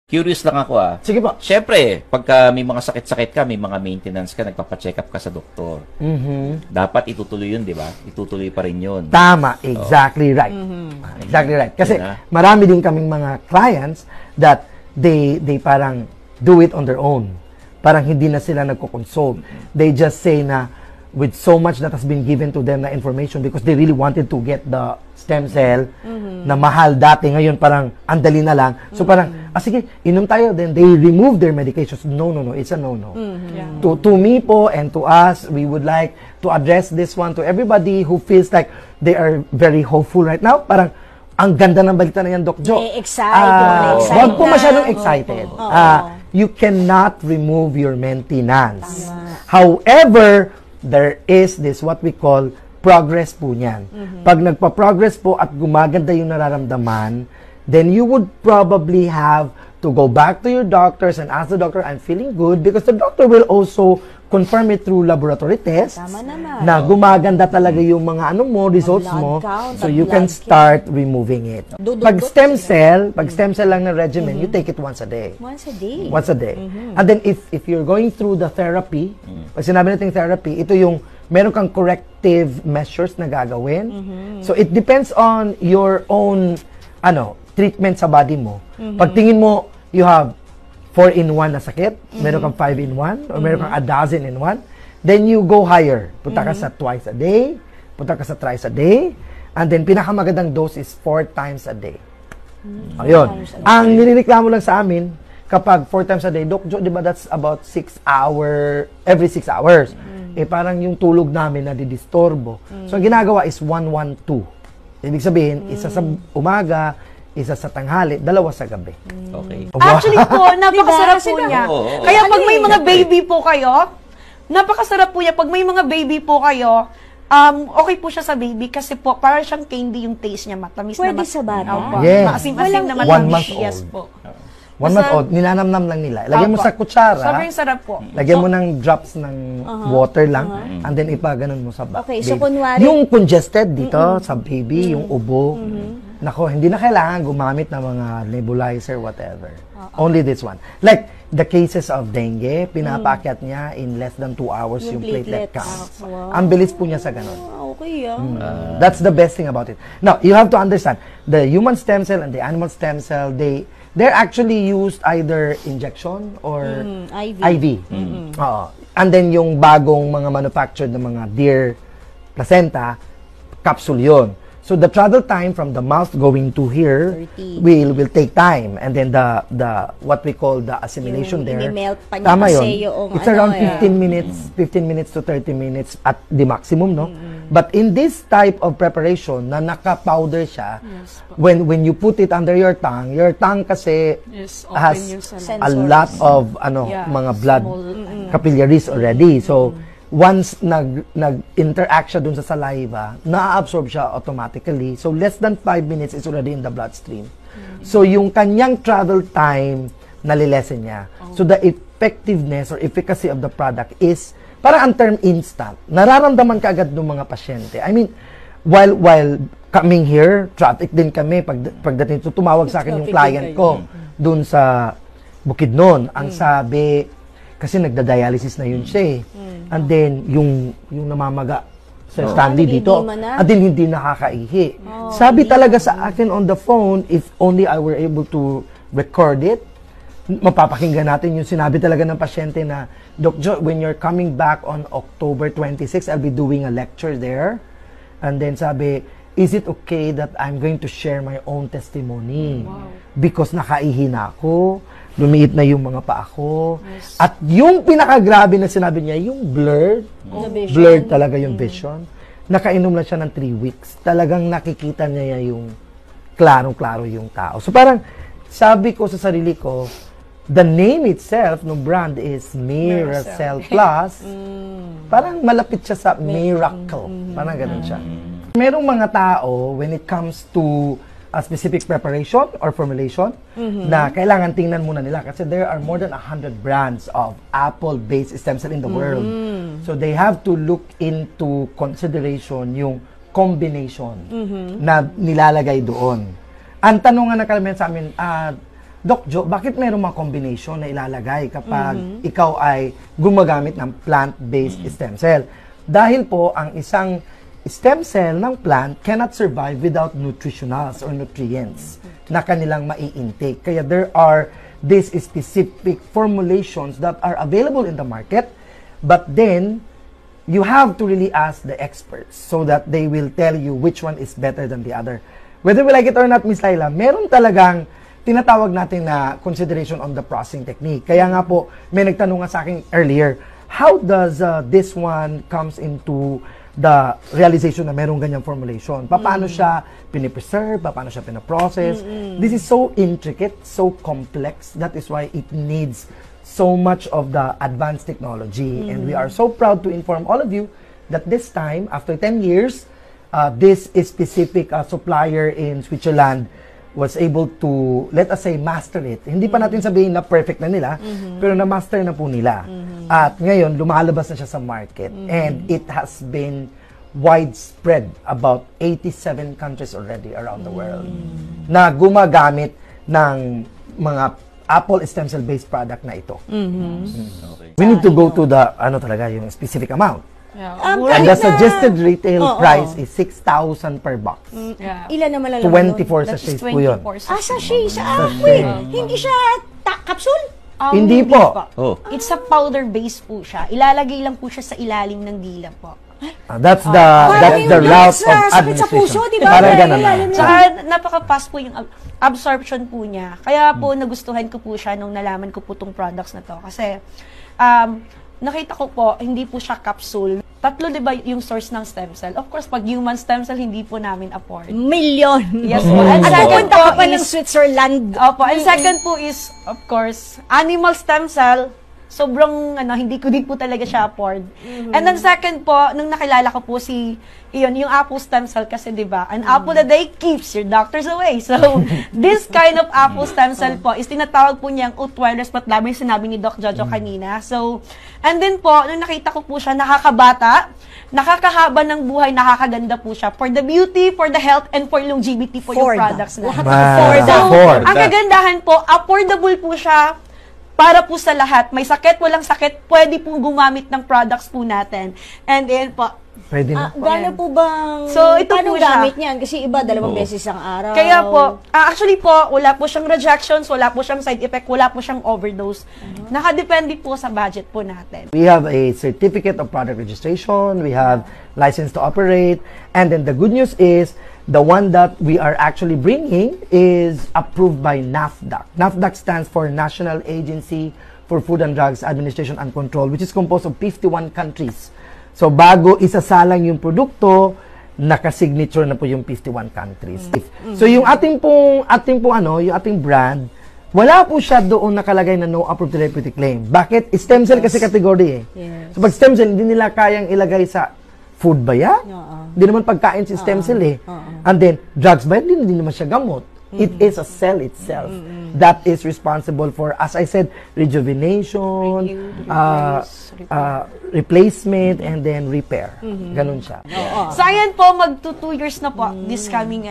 Curious lang ako Sige po. Siyempre, pagka may mga sakit-sakit ka, may mga maintenance ka, nagpapacheck up ka sa doktor. Dapat itutuloy yun, di ba? Itutuloy pa rin yun. Tama. Exactly right. Exactly right. Kasi marami din kaming mga clients that they parang do it on their own. Parang hindi na sila nagko-consult. They just say na with so much that has been given to them na information because they really wanted to get the stem cell na mahal dati. Ngayon parang andali na lang. So parang, sige, inom tayo. Then they remove their medications. No. It's a no. To me po and to us, we would like to address this one to everybody who feels like they are very hopeful right now. Parang, ang ganda ng balita na yan, Doc Jo. Excited. Huwag po masyadong excited. You cannot remove your maintenance. However, there is this what we call progress po niyan. Pag nagpa-progress po at gumaganda yung nararamdaman, then you would probably have to go back to your doctors and ask the doctor, I'm feeling good, because the doctor will also confirm it through laboratory tests na gumaganda talaga yung mga results mo, so you can start removing it. Pag stem cell lang na regimen, you take it once a day. Once a day. And then if you're going through the therapy, pag sinabi natin therapy, ito yung meron kang corrective measures na gagawin. So it depends on your own treatment sa body mo. Pag tingin mo you have 4-in-1 na sakit, meron kang 5-in-1, or meron kang a dozen in one, then you go higher. Punta ka sa twice a day, punta ka sa thrice a day, and then pinakamagandang dose is 4 times a day. Ayun. Ang nilireklamo lang sa amin, kapag 4 times a day, Doc Jo, di ba that's about 6 hours, every 6 hours. Parang yung tulog namin na didistorbo. So, ang ginagawa is 1-1-2. Ibig sabihin, isa sa umaga, isa sa tanghali, 2 sa gabi. Okay. Actually po, napakasarap po niya. Kaya pag may mga baby po kayo, napakasarap po niya. Pag may mga baby po kayo, okay po siya sa baby kasi po, parang siyang candy yung taste niya. Matamis Pwede na sa bata? Yes. Maasim-asim na 1 matamis. month old. Yes po. 1 month old, nilanamnam lang nila. Lagyan mo sa kutsara. Sobrang sarap po. Lagyan mo ng drops ng water lang, and then ipaganon mo sa Okay, baby. so kunwari, Yung congested dito sa baby, yung ubo, nako, hindi na kailangan gumamit ng mga nebulizer, whatever. Only this one. Like, the cases of dengue, pinapaakyat niya in less than 2 hours yung platelet count. Ang bilis po niya sa ganun. okay That's the best thing about it. Now, you have to understand, the human stem cell and the animal stem cell, they're actually used either injection or IV. And then yung bagong mga manufactured na mga deer placenta, capsule yun. So the travel time from the mouth going to here will take time, and then the what we call the assimilation there. Tama yun. It's around 15 minutes to 30 minutes at the maximum, no? But in this type of preparation na naka-powder siya, when you put it under your tongue kasi has a lot of mga blood capillaries already. So once nag-interact siya dun sa saliva, na-absorb siya automatically. So, less than 5 minutes is already in the bloodstream. So, yung kanyang travel time, nalilesen niya. So, the effectiveness or efficacy of the product is, parang ang term instant. Nararamdaman ka agad ng mga pasyente. I mean, while coming here, traffic din kami. Pagdating, tumawag sa akin yung client ko dun sa Bukidnon. Ang sabi, kasi nagda-dialysis na yun siya And then, yung namamaga sa Stanley dito, at then hindi nakakaihi. Sabi talaga sa akin on the phone, if only I were able to record it, mapapakinggan natin yung sinabi talaga ng pasyente na, Doc Jo, when you're coming back on October 26, I'll be doing a lecture there. And then sabi, is it okay that I'm going to share my own testimony? Because nakaihi na ako, lumiit na yung mga paa ko. At yung pinakagrabe na sinabi niya, yung blurred talaga yung vision. Nakainom lang siya ng 3 weeks. Talagang nakikita niya yung klarong-klaro yung tao. So parang sabi ko sa sarili ko, the name itself ng brand is Miracell Plus. Parang malapit siya sa miracle. Parang ganun siya. Merong mga tao, when it comes to a specific preparation or formulation, na kailangan tingnan muna nila kasi there are more than 100 brands of apple-based stem cell in the world. So they have to look into consideration yung combination na nilalagay doon. Ang tanong nga na karamihan sa amin, Doc Jo, bakit mayroong mga combination na ilalagay kapag ikaw ay gumagamit ng plant-based stem cell? Dahil po, ang isang stem cell ng plant cannot survive without nutritionals or nutrients na kanilang mai-intake. Kaya there are these specific formulations that are available in the market, but then you have to really ask the experts so that they will tell you which one is better than the other. Whether we like it or not, Miss Laila, meron talagang tinatawag natin na consideration on the processing technique. Kaya nga po, may nagtanong nga sa akin earlier, how does this one comes into the realization na merong ganyang formulation? Paano siya pinipreserve? Paano siya pinaprocess? This is so intricate, so complex. That is why it needs so much of the advanced technology. And we are so proud to inform all of you that this time, after 10 years, this specific supplier in Switzerland was able to, let us say, master it. Hindi pa natin sabihin na perfect na nila, pero na-master na po nila. At ngayon, lumalabas na siya sa market. And it has been widespread, about 87 countries already around the world, na gumagamit ng mga Apple stem cell based product na ito. Okay. We need to go to the, talaga, yung specific amount. Yeah. And the suggested retail price is 6,000 per box. Yeah. Ilan naman lalaman 24 That is sachets po yun. 24 sachet sa Sachet. Hindi siya capsule? Hindi po. Oh. It's a powder base po siya. Ilalagay lang po siya sa ilalim ng dila po. That's the route of sakit sa puso, administration. di ba? Parang ganun na. Tsaka napaka-fast po yung absorption po niya. Kaya po nagustuhan ko po siya nung nalaman ko po itong products na to. Kasi nakita ko po, hindi po siya capsule. 3, di ba, yung source ng stem cell. Of course, pag human stem cell, hindi po namin afford. Million. Yes po. And At second pupunta ka po pa ng is, Switzerland. opo, and second po is, of course, animal stem cell. Sobrang, hindi ko din po talaga siya afford. And then second po, nung nakilala ko po yung apple stem cell kasi, di ba, an apple a day keeps your doctors away. So, this kind of apple stem cell po is tinatawag po niyang Utwilers Patlaber, yung sinabi ni Doc Jojo kanina. So, and then po, nung nakita ko po siya, nakakabata, nakakahaba ng buhay, nakakaganda po siya. For the beauty, for the health, and for longevity po yung products na. Afford. Ang kagandahan po, affordable po siya para po sa lahat. May sakit, walang sakit, pwede po gumamit ng products po natin. And then po, Pwede na. Gano'n po bang, So, ito paano po siya. gamit niyan? Kasi iba, 2 beses ang araw. kaya po, actually po, wala po siyang rejections, wala po siyang side effect, wala po siyang overdose. Nakadepende po sa budget po natin. We have a certificate of product registration, we have license to operate, and then the good news is, the one that we are actually bringing is approved by NAFDAC. NAFDAC stands for National Agency for Food and Drugs Administration and Control, which is composed of 51 countries. So, bago isasalang yung produkto, naka-signature na po yung 51 countries. So, yung ating brand, wala po siya doon nakalagay na no approved therapeutic claim. Bakit? Stem cell kasi category eh. Yes. So, pag stem cell, hindi nila kayang ilagay sa food ba yan? Hindi naman pagkain si stem cell eh. And then, drugs ba yan? Hindi naman siya gamot. It is a cell itself that is responsible for, as I said, rejuvenation, replacement, and then repair. Ganun siya. So, ayan po, mag-2 years na po, this coming,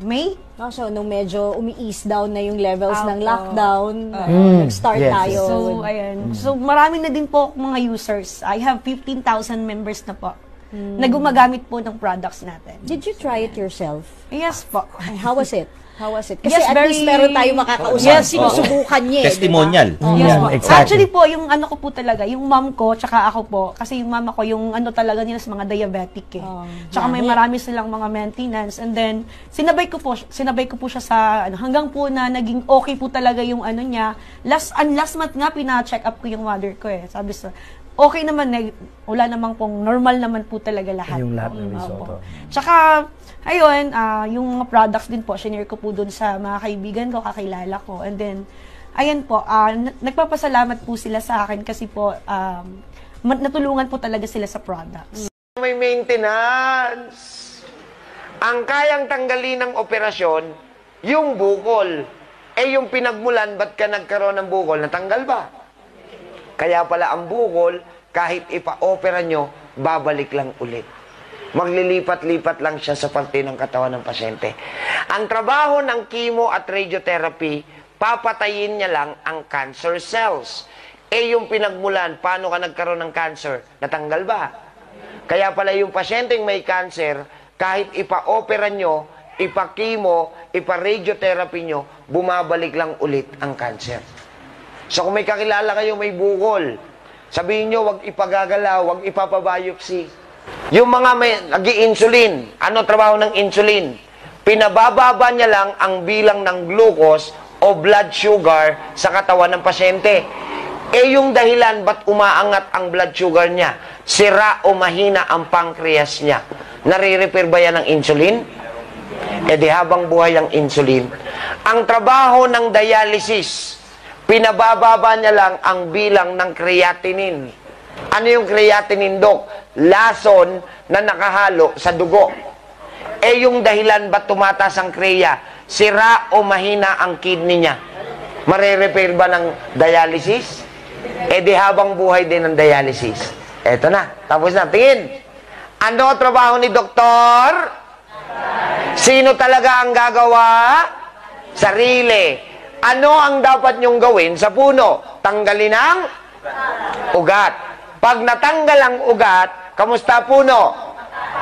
May. So, nung medyo umi-ease down na yung levels ng Opo. lockdown, nag-start Yes. tayo. So, ayan. So, marami na din po mga users. I have 15,000 members na po na gumagamit po ng products natin. Did you try it yourself? Yes po. How was it? How was it? Kasi Yes, at least very- meron tayo makakausap. Yes, Sinusubukan niya. Testimonial. Yes Yeah, po. exactly. Actually po, yung ko po talaga, yung mom ko, tsaka ako po, kasi yung mama ko, yung talaga nila sa mga diabetic eh. Tsaka may marami silang mga maintenance. And then, sinabay ko po siya sa, hanggang po na naging okay po talaga yung niya. Last month nga, pina-check up ko yung mother ko eh. Sabi sa, okay naman, wala namang pong normal naman po talaga lahat. Yung lahat ng risotto. Opo. Tsaka, ayun, yung mga products din po, shinare ko po dun sa mga kaibigan ko, kakilala ko. And then, ayan po, nagpapasalamat po sila sa akin kasi po, natulungan po talaga sila sa products. May maintenance. Ang kayang tanggalin ng operasyon, yung bukol. Yung pinagmulan, ba't ka nagkaroon ng bukol? Natanggal ba? Kaya pala ang bukol, kahit ipa-opera nyo, babalik lang ulit. Maglilipat-lipat lang siya sa parte ng katawan ng pasyente. Ang trabaho ng chemo at radiotherapy, papatayin niya lang ang cancer cells. Eh yung pinagmulan, paano ka nagkaroon ng cancer? Natanggal ba? Kaya pala yung pasyenteng may cancer, kahit ipa-opera nyo, ipa-chemo, ipa-radiotherapy nyo, bumabalik lang ulit ang cancer. So kung may kakilala kayo may bukol, sabihin nyo, wag ipagagalaw, wag ipapabiopsy. Yung mga may nag-i-insulin, ano trabaho ng insulin? Pinabababa niya lang ang bilang ng glucose o blood sugar sa katawan ng pasyente. Eh yung dahilan ba't umaangat ang blood sugar niya? Sira o mahina ang pancreas niya. Nare-repair ba yan ng insulin? Eh di habang buhay ang insulin. Ang trabaho ng dialysis, pinabababa niya lang ang bilang ng creatinine. Ano yung creatinine, Dok? Lason na nakahalo sa dugo. Eh yung dahilan ba't tumataas ang krea? Sira o mahina ang kidney niya. Mare-repair ba ng dialysis? Eh di habang buhay din ng dialysis. Eto na, tapos na. Tingin. Ano trabaho ni doktor? Sino talaga ang gagawa? Sarili. Ano ang dapat nyong gawin sa puno? Tanggalin ang ugat. Pag natanggal ang ugat, kamusta puno?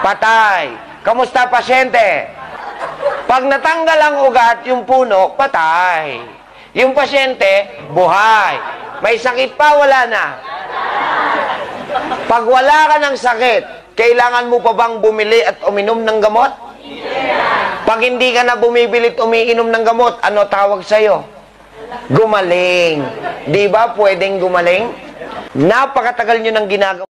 Patay. Kamusta pasyente? Pag natanggal ang ugat, yung puno, patay. Yung pasyente, buhay. May sakit pa, wala na. Pag wala ka ng sakit, kailangan mo pa bang bumili at uminom ng gamot? Pag hindi ka na bumibili at umiinom ng gamot, ano tawag sa'yo? Gumaling. Di ba pwedeng gumaling? Napakatagal nyo nang ginagawa.